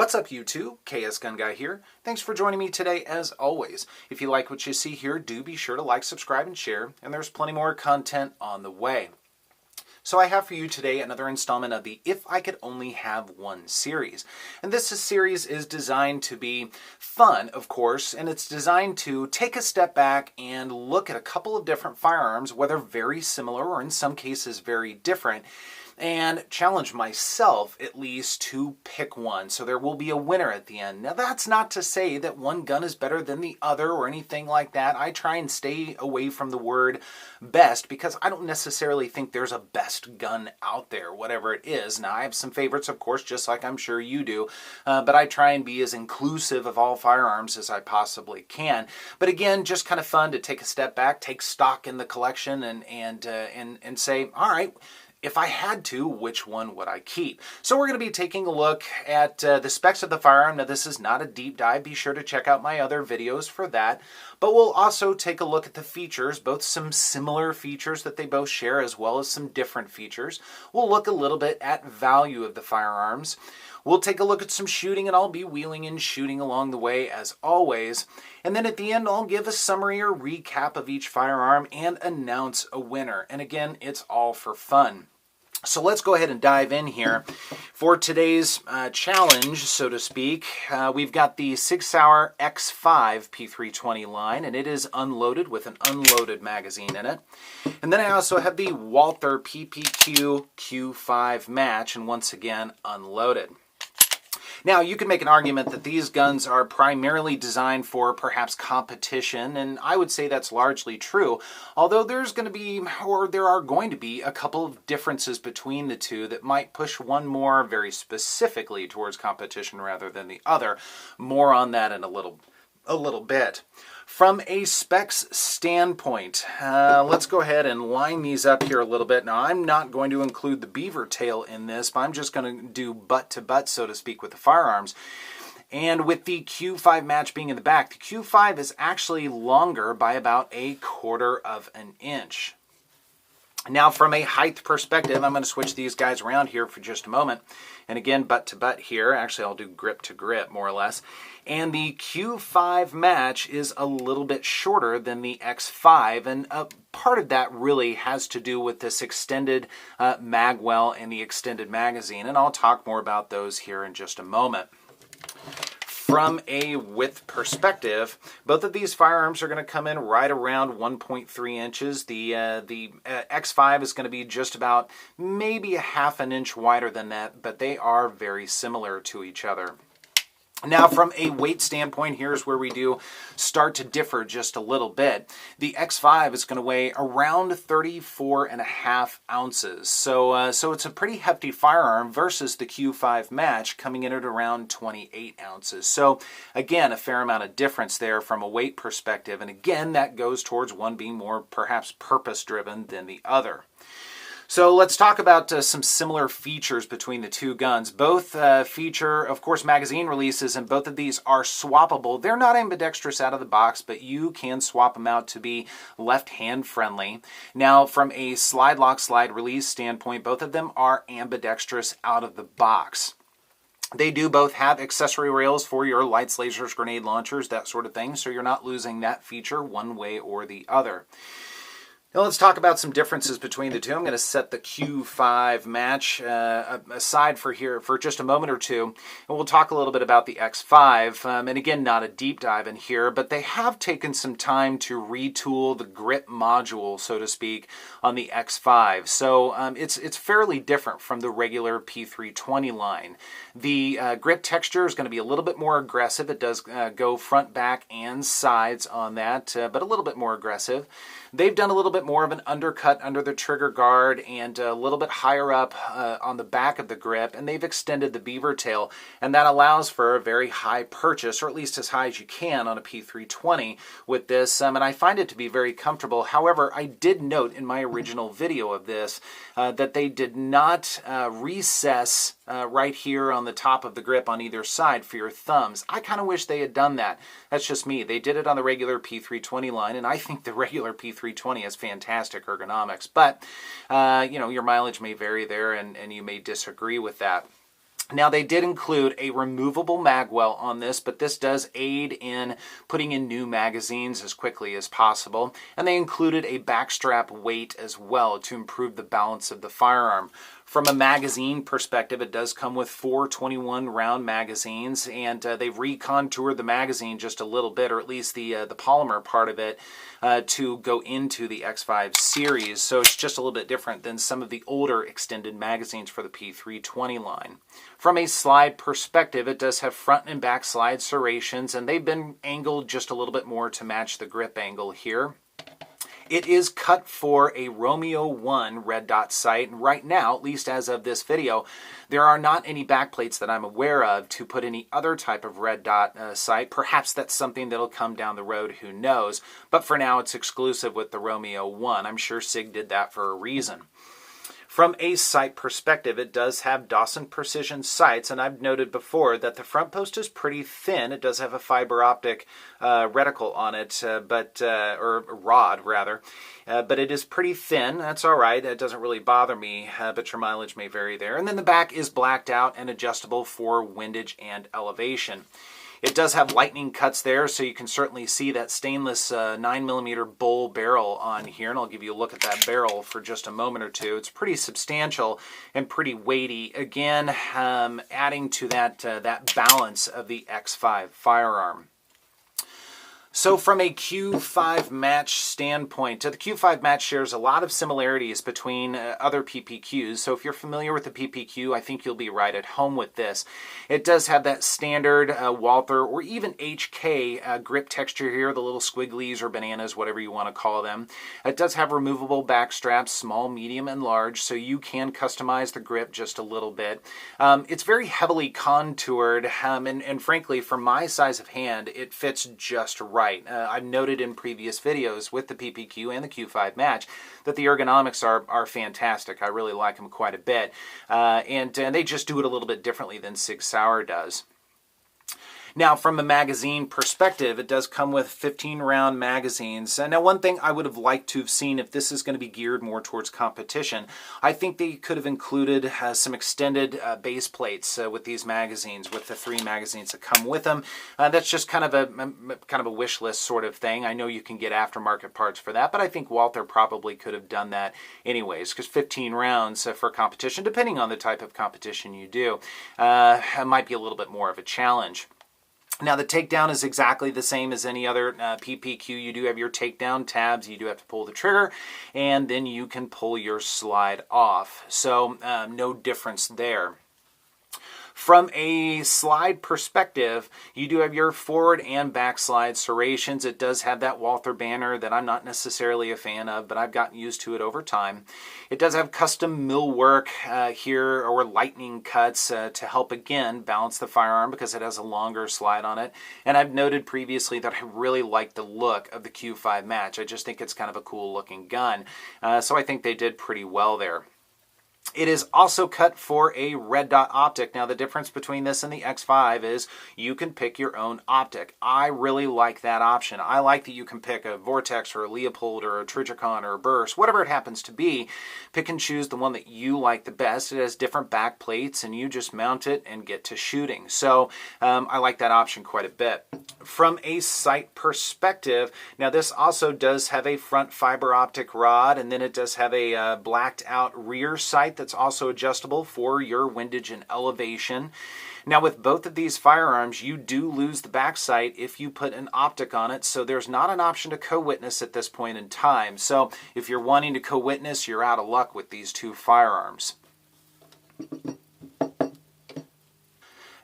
What's up YouTube? KS Gun Guy here. Thanks for joining me today as always. If you like what you see here, do be sure to like, subscribe, and share, and there's plenty more content on the way. So I have for you today another installment of the If I Could Only Have One series. And this series is designed to be fun, of course, and it's designed to take a step back and look at a couple of different firearms, whether very similar or in some cases very different, and challenge myself, at least, to pick one. So there will be a winner at the end. Now, that's not to say that one gun is better than the other or anything like that. I try and stay away from the word best because I don't necessarily think there's a best gun out there, whatever it is. Now, I have some favorites, of course, just like I'm sure you do, but I try and be as inclusive of all firearms as I possibly can. But again, just kind of fun to take a step back, take stock in the collection, and say, all right, if I had to, which one would I keep? So we're going to be taking a look at the specs of the firearm. Now, this is not a deep dive. Be sure to check out my other videos for that. But we'll also take a look at the features, both some similar features that they both share as well as some different features. We'll look a little bit at value of the firearms. We'll take a look at some shooting, and I'll be wheeling and shooting along the way as always. And then at the end, I'll give a summary or recap of each firearm and announce a winner. And again, it's all for fun. So let's go ahead and dive in here. For today's challenge, so to speak, we've got the Sig Sauer X5 P320 line, and it is unloaded with an unloaded magazine in it. And then I also have the Walther Q5 Match, and once again, unloaded. Now, you can make an argument that these guns are primarily designed for perhaps competition, and I would say that's largely true, although there are going to be a couple of differences between the two that might push one more very specifically towards competition rather than the other. More on that in a little bit. From a specs standpoint, let's go ahead and line these up here a little bit. Now, I'm not going to include the beaver tail in this, but I'm just going to do butt-to-butt, so to speak, with the firearms. And with the Q5 Match being in the back, the Q5 is actually longer by about 1/4 of an inch. Now, from a height perspective, I'm going to switch these guys around here for just a moment. And again, butt to butt here. Actually, I'll do grip to grip, more or less. And the Q5 Match is a little bit shorter than the X5. And part of that really has to do with this extended mag well and the extended magazine. And I'll talk more about those here in just a moment. From a width perspective, both of these firearms are going to come in right around 1.3 inches. The X5 is going to be just about maybe 1/2 inch wider than that, but they are very similar to each other. Now, from a weight standpoint, here's where we do start to differ just a little bit. The X5 is going to weigh around 34.5 ounces. So it's a pretty hefty firearm versus the Q5 Match coming in at around 28 ounces. So again, a fair amount of difference there from a weight perspective. And again, that goes towards one being more perhaps purpose-driven than the other. So let's talk about some similar features between the two guns. Both feature, of course, magazine releases, and both of these are swappable. They're not ambidextrous out of the box, but you can swap them out to be left-hand friendly. Now, from a slide lock, slide release standpoint, both of them are ambidextrous out of the box. They do both have accessory rails for your lights, lasers, grenade launchers, that sort of thing, so you're not losing that feature one way or the other. Now let's talk about some differences between the two. I'm going to set the Q5 Match aside for just a moment or two, and we'll talk a little bit about the X5. And again, not a deep dive in here, but they have taken some time to retool the grip module, so to speak, on the X5. So it's fairly different from the regular P320 line. The grip texture is going to be a little bit more aggressive. It does go front, back, and sides on that, but a little bit more aggressive. They've done a little bit more of an undercut under the trigger guard and a little bit higher up on the back of the grip, and they've extended the beaver tail, and that allows for a very high purchase, or at least as high as you can on a P320 with this, and I find it to be very comfortable. However, I did note in my original video of this that they did not recess right here on the top of the grip on either side for your thumbs. I kind of wish they had done that. That's just me. They did it on the regular P320 line, and I think the regular P320 has fantastic ergonomics. But, you know, your mileage may vary there, and you may disagree with that. Now, they did include a removable mag well on this, but this does aid in putting in new magazines as quickly as possible. And they included a backstrap weight as well to improve the balance of the firearm. From a magazine perspective, it does come with 4 21-round magazines, and they've recontoured the magazine just a little bit, or at least the polymer part of it, to go into the X5 series. So it's just a little bit different than some of the older extended magazines for the P320 line. From a slide perspective, it does have front and back slide serrations, and they've been angled just a little bit more to match the grip angle here. It is cut for a Romeo 1 red dot sight, and right now, at least as of this video, there are not any backplates that I'm aware of to put any other type of red dot sight. Perhaps that's something that'll come down the road, who knows, but for now it's exclusive with the Romeo 1. I'm sure Sig did that for a reason. From a sight perspective, it does have Dawson Precision sights, and I've noted before that the front post is pretty thin. It does have a fiber optic reticle on it, or rod rather, but it is pretty thin. That's all right. It doesn't really bother me, but your mileage may vary there. And then the back is blacked out and adjustable for windage and elevation. It does have lightning cuts there, so you can certainly see that stainless 9mm bull barrel on here, and I'll give you a look at that barrel for just a moment or two. It's pretty substantial and pretty weighty, again, adding to that balance of the X5 firearm. So from a Q5 Match standpoint, the Q5 Match shares a lot of similarities between other PPQs. So if you're familiar with the PPQ, I think you'll be right at home with this. It does have that standard Walther or even HK grip texture here, the little squigglies or bananas, whatever you want to call them. It does have removable back straps, small, medium, and large, so you can customize the grip just a little bit. It's very heavily contoured, and frankly, for my size of hand, it fits just right. I've noted in previous videos with the PPQ and the Q5 Match that the ergonomics are fantastic. I really like them quite a bit. And they just do it a little bit differently than Sig Sauer does. Now, from a magazine perspective, it does come with 15-round magazines. Now, one thing I would have liked to have seen, if this is going to be geared more towards competition, I think they could have included some extended base plates with these magazines, with the 3 magazines that come with them. That's just kind of a wish list sort of thing. I know you can get aftermarket parts for that, but I think Walther probably could have done that anyways, because 15 rounds for competition, depending on the type of competition you do, might be a little bit more of a challenge. Now, the takedown is exactly the same as any other PPQ. You do have your takedown tabs. You do have to pull the trigger, and then you can pull your slide off. So no difference there. From a slide perspective, you do have your forward and back slide serrations. It does have that Walther banner that I'm not necessarily a fan of, but I've gotten used to it over time. It does have custom millwork here, or lightning cuts to help, again, balance the firearm because it has a longer slide on it. And I've noted previously that I really like the look of the Q5 Match. I just think it's kind of a cool looking gun. So I think they did pretty well there. It is also cut for a red dot optic. Now, the difference between this and the X5 is you can pick your own optic. I really like that option. I like that you can pick a Vortex or a Leopold or a Trijicon or a Burst, whatever it happens to be. Pick and choose the one that you like the best. It has different back plates, and you just mount it and get to shooting. So I like that option quite a bit. From a sight perspective, now this also does have a front fiber optic rod, and then it does have a blacked out rear sight that's also adjustable for your windage and elevation. Now, with both of these firearms, you do lose the back sight if you put an optic on it, so there's not an option to co-witness at this point in time. So if you're wanting to co-witness, you're out of luck with these two firearms.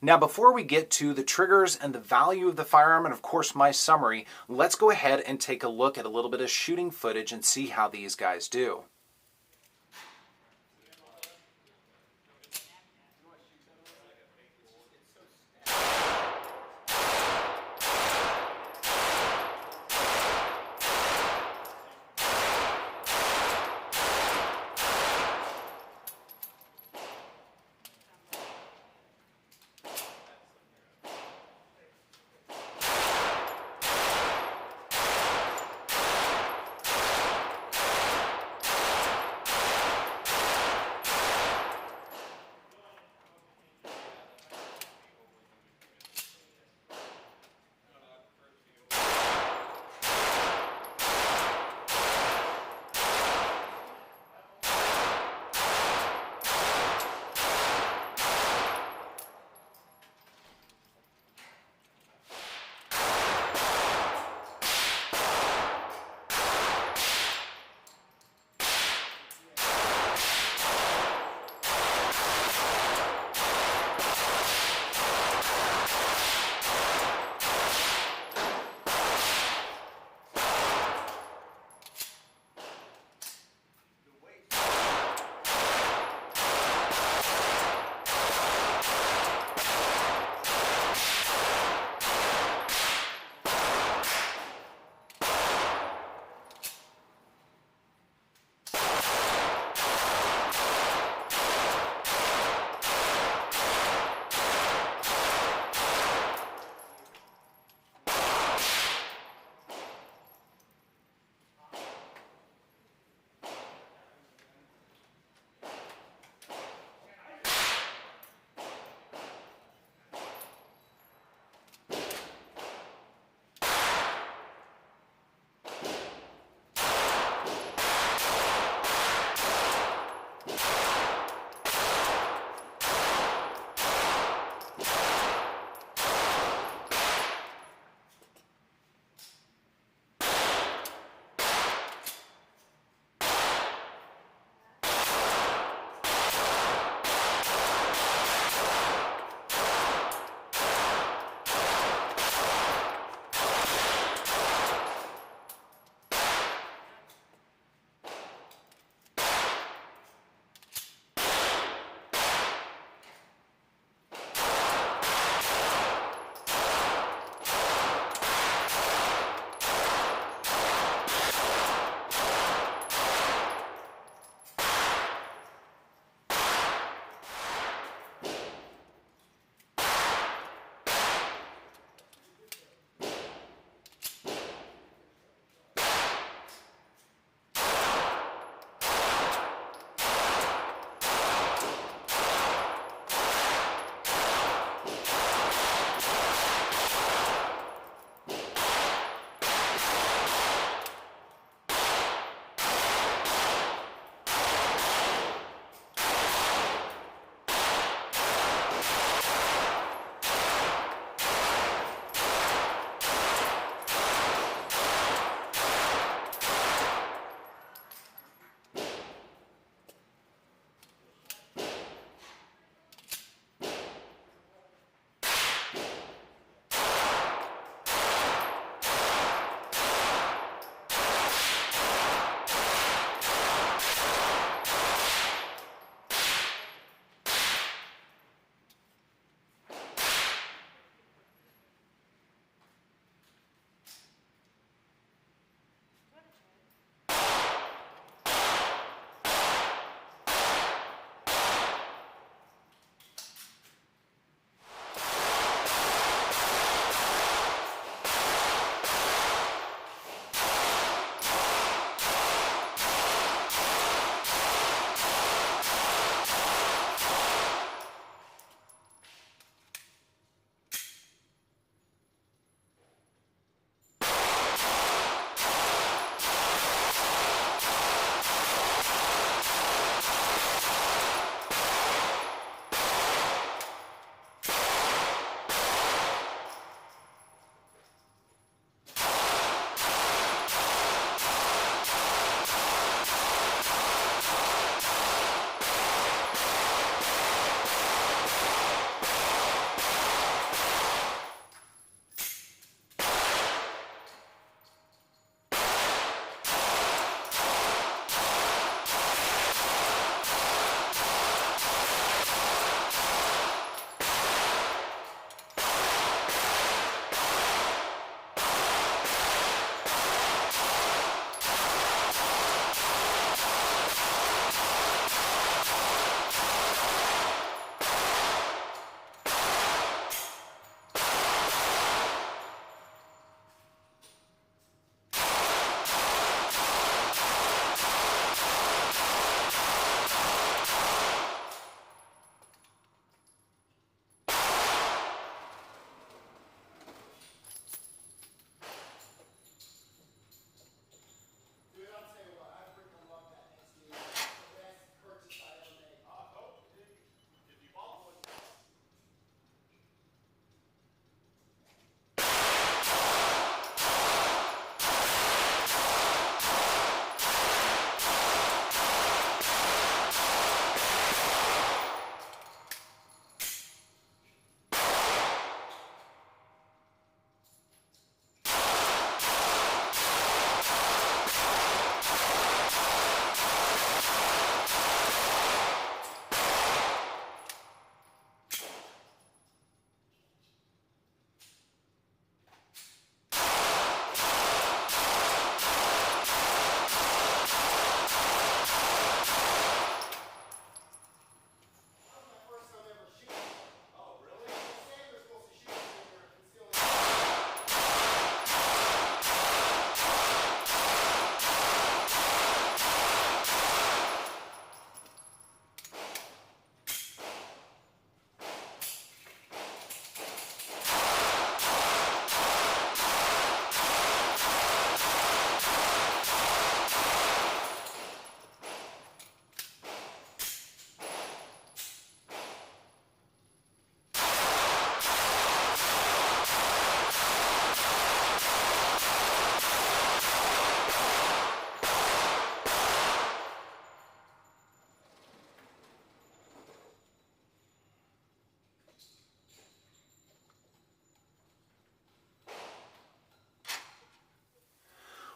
Now, before we get to the triggers and the value of the firearm and, of course, my summary, let's go ahead and take a look at a little bit of shooting footage and see how these guys do.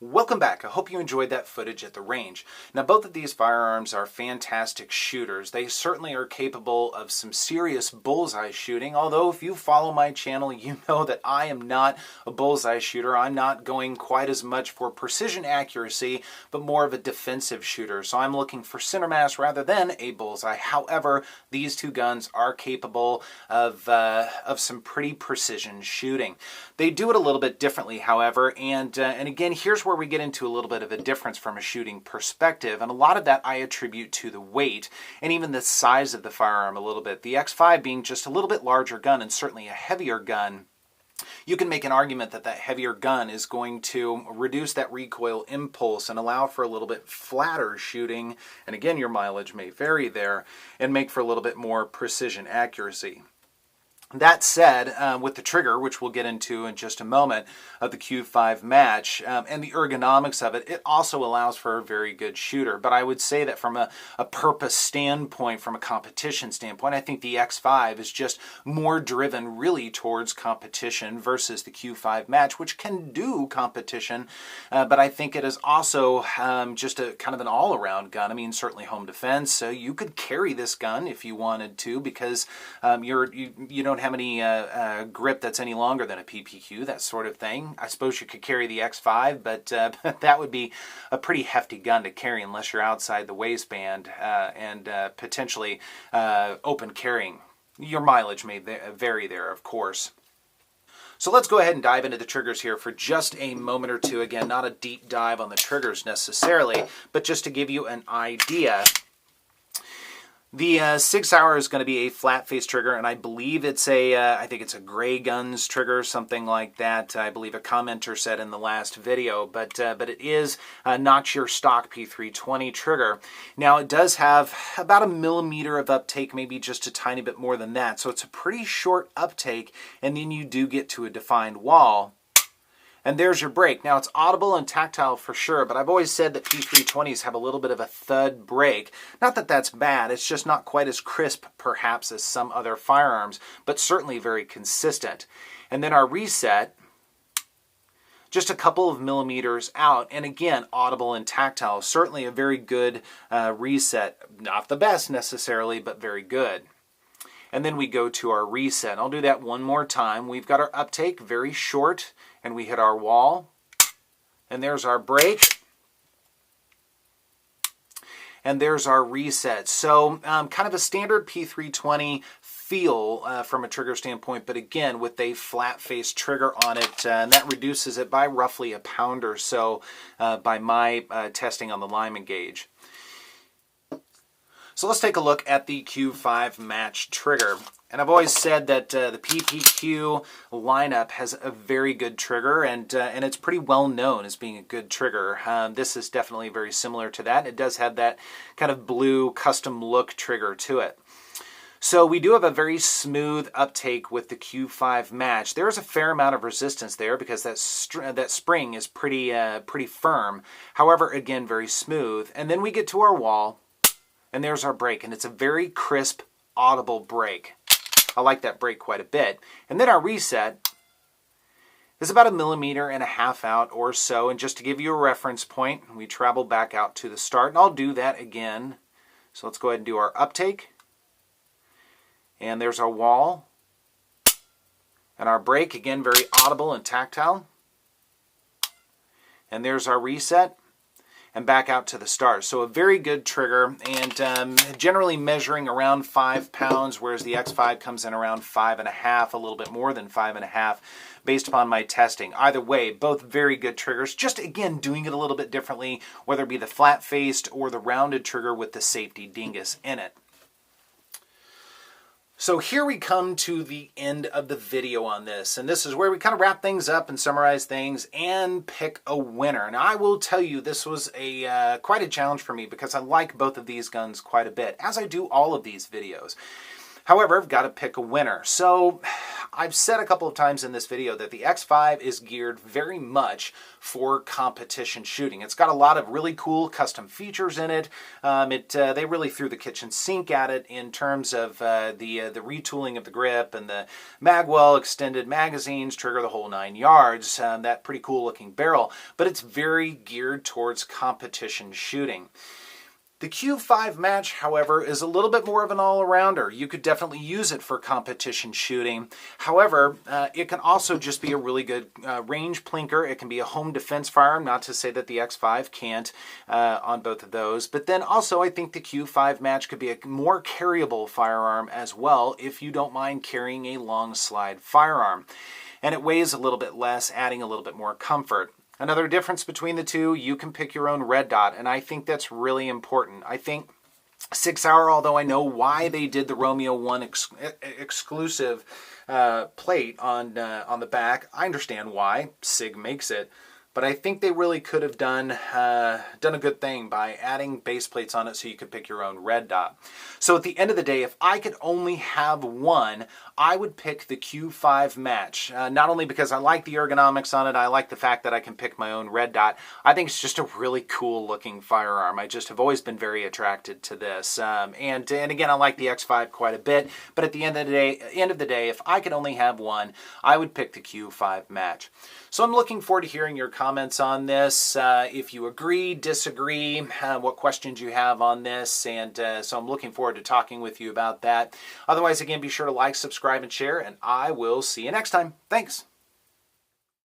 Welcome back. I hope you enjoyed that footage at the range. Now, both of these firearms are fantastic shooters. They certainly are capable of some serious bullseye shooting, although if you follow my channel, you know that I am not a bullseye shooter. I'm not going quite as much for precision accuracy, but more of a defensive shooter. So I'm looking for center mass rather than a bullseye. However, these two guns are capable of some pretty precision shooting. They do it a little bit differently, however, and again, here's where we get into a little bit of a difference from a shooting perspective, and a lot of that I attribute to the weight and even the size of the firearm a little bit. The X5 being just a little bit larger gun and certainly a heavier gun, you can make an argument that that heavier gun is going to reduce that recoil impulse and allow for a little bit flatter shooting, and again, your mileage may vary there, and make for a little bit more precision accuracy. That said, with the trigger, which we'll get into in just a moment, of the Q5 Match, and the ergonomics of it, it also allows for a very good shooter. But I would say that from a purpose standpoint, from a competition standpoint, I think the X5 is just more driven really towards competition versus the Q5 Match, which can do competition, but I think it is also just a kind of an all-around gun. I mean, certainly home defense, so you could carry this gun if you wanted to, because you don't have any grip that's any longer than a PPQ, that sort of thing. I suppose you could carry the X5, but that would be a pretty hefty gun to carry unless you're outside the waistband and potentially open carrying. Your mileage may vary there, of course. So let's go ahead and dive into the triggers here for just a moment or two. Again, not a deep dive on the triggers necessarily, but just to give you an idea. The Sig Sauer is going to be a flat face trigger, and I believe it's I think it's a Gray Guns trigger, something like that. I believe a commenter said in the last video, but it is not your stock P320 trigger. Now it does have about 1 millimeter of uptake, maybe just a tiny bit more than that, so it's a pretty short uptake, and then you do get to a defined wall. And there's your break. Now, it's audible and tactile for sure, but I've always said that P320s have a little bit of a thud break. Not that that's bad, it's just not quite as crisp, perhaps, as some other firearms, but certainly very consistent. And then our reset, just a couple of millimeters out, and again, audible and tactile. Certainly a very good reset. Not the best necessarily, but very good. And then we go to our reset. I'll do that one more time. We've got our uptake, very short, and we hit our wall, and there's our break, and there's our reset. So kind of a standard P320 feel from a trigger standpoint, but again with a flat face trigger on it, and that reduces it by roughly 1 pound or so by my testing on the Lyman gauge. So let's take a look at the Q5 Match trigger. And I've always said that the PPQ lineup has a very good trigger, and it's pretty well known as being a good trigger. This is definitely very similar to that. It does have that kind of blue custom look trigger to it. So we do have a very smooth uptake with the Q5 Match. There is a fair amount of resistance there because that spring is pretty firm. However, again, very smooth. And then we get to our wall, and there's our break, and it's a very crisp, audible break. I like that break quite a bit. And then our reset is about 1.5 millimeters out or so. And just to give you a reference point, we travel back out to the start, and I'll do that again. So let's go ahead and do our uptake. And there's our wall. And our break, again, very audible and tactile. And there's our reset. And back out to the start. So a very good trigger, and generally measuring around 5 pounds, whereas the X5 comes in around 5.5, a little bit more than 5.5, based upon my testing. Either way, both very good triggers, just again doing it a little bit differently, whether it be the flat-faced or the rounded trigger with the safety dingus in it. So here we come to the end of the video on this, and this is where we kind of wrap things up and summarize things and pick a winner. Now I will tell you this was quite a challenge for me because I like both of these guns quite a bit, as I do all of these videos. However, I've got to pick a winner. So I've said a couple of times in this video that the X5 is geared very much for competition shooting. It's got a lot of really cool custom features in it. They really threw the kitchen sink at it in terms of the retooling of the grip and the magwell extended magazines, trigger the whole 9 yards, that pretty cool looking barrel, but it's very geared towards competition shooting. The Q5 Match, however, is a little bit more of an all-arounder. You could definitely use it for competition shooting. However, it can also just be a really good range plinker. It can be a home defense firearm, not to say that the X5 can't on both of those. But then also I think the Q5 Match could be a more carryable firearm as well if you don't mind carrying a long slide firearm. And it weighs a little bit less, adding a little bit more comfort. Another difference between the two, you can pick your own red dot, and I think that's really important. I think Sig Sauer, although I know why they did the Romeo 1 exclusive plate on the back, I understand why Sig makes it. But I think they really could have done a good thing by adding base plates on it so you could pick your own red dot. So at the end of the day, if I could only have one, I would pick the Q5 Match. Not only because I like the ergonomics on it, I like the fact that I can pick my own red dot. I think it's just a really cool looking firearm. I just have always been very attracted to this. And again, I like the X5 quite a bit. But at the end of the day, if I could only have one, I would pick the Q5 Match. So I'm looking forward to hearing your comments on this. If you agree, disagree, what questions you have on this. And so I'm looking forward to talking with you about that. Otherwise, again, be sure to like, subscribe, and share, and I will see you next time. Thanks.